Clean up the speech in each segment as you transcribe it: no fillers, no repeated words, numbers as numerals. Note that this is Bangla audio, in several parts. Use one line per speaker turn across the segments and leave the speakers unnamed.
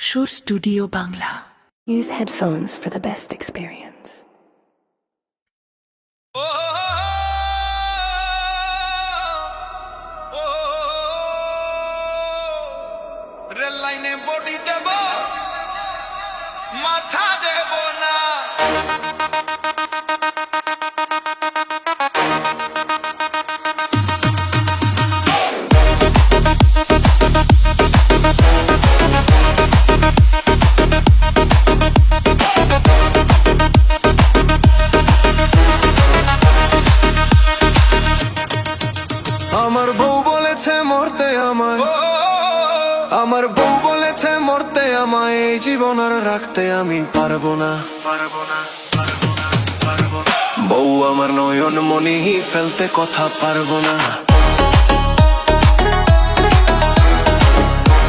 সুর studio Bangla.
Use headphones for the best experience.
Rail লাইনে বডি দেব, মাথা দেব না। আমার বউ বলেছে মরতে আমায়, আমার বউ বলেছে মরতে আমায়, এই জীবন আর রাখতে আমি পারবো না। বউ আমার নয়ন মনি ফেলতে কথা পারবো না,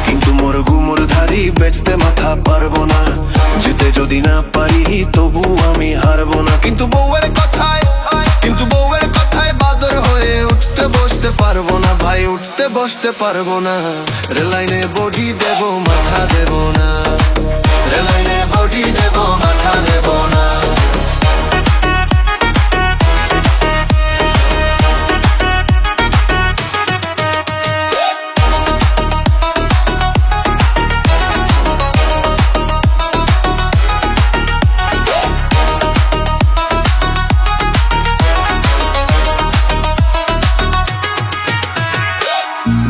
কিন্তু মোর গুমর ধারি বেচতে মাথা পারবো না। যেতে যদি না পারি তবু আমি হারবো না। কিন্তু বউয়ের কথায়, কিন্তু বউয়ের কথায় বাদর হয়ে উঠতে বসতে পারবো না ভাই, উঠতে বসতে পারবো না। রেলাইনে বডি দেব, মাথা দেব না। রেলাইনে বডি দেব, মাথা দেব না।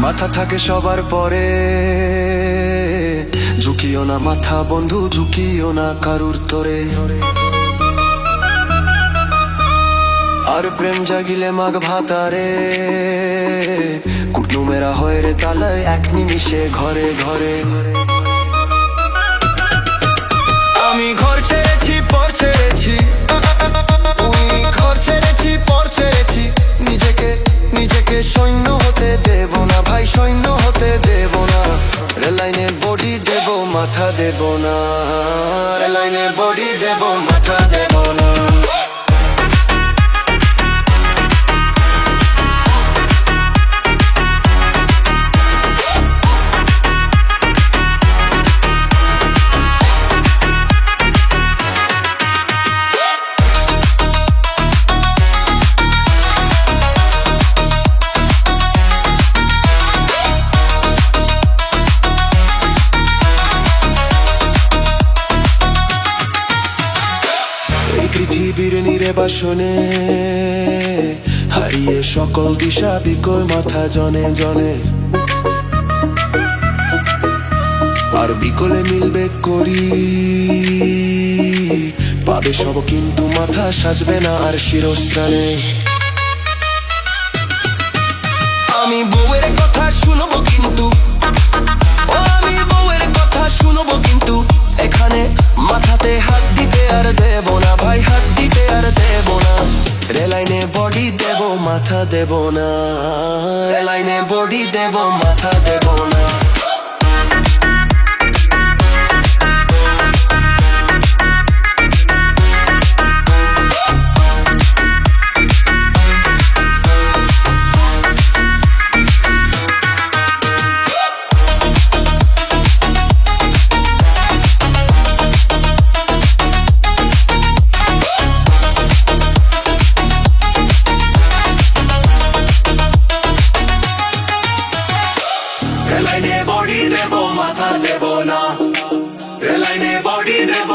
মাথা থাকে সবার পরে, ঝুঁকিও না মাথা বন্ধু, ঝুঁকিও না কারুর তরে। আর প্রেম জাগিলে মাঘ ভাতারে, কুটুমেরা হয় রে তালায় এক নিমিষে ঘরে ঘরে। আমি ঘর ছেড়েছি পর ছেড়েছি, ওই ঘর ছেড়েছি পর ছেড়েছি। নিজেকে নিজেকে সৈন্য হতে দেব না ভাই, সৈন্য হতে দেব না। রেলাইনে বডি দেব, মাথা দেব না। রেলাইনে বডি দেব, মাথা দেব না। পৃথিবীর নির্বাসনে হারিয়ে সকল দিশা বিকয় মাথা জনে জনে। আর বিকলে মিলবে করি পাবে সব, কিন্তু মাথা সাজবে না আর শিরস্থানে। আমি বউয়ের কথা শুনবো কিন্তু, ও আমি বউয়ের কথা শুনবো কিন্তু, এখানে মাথাতে হাত দিতে আর দেব না ভাই, হাত দিতে আর দেব না। রেলাইনে বডি দেব, মাথা দেব না। রেলাইনে বডি দেব, মাথা দেব না। রেলাইনে বডি দেব, মাথা দেব না। রেলাইনে বডি দেব,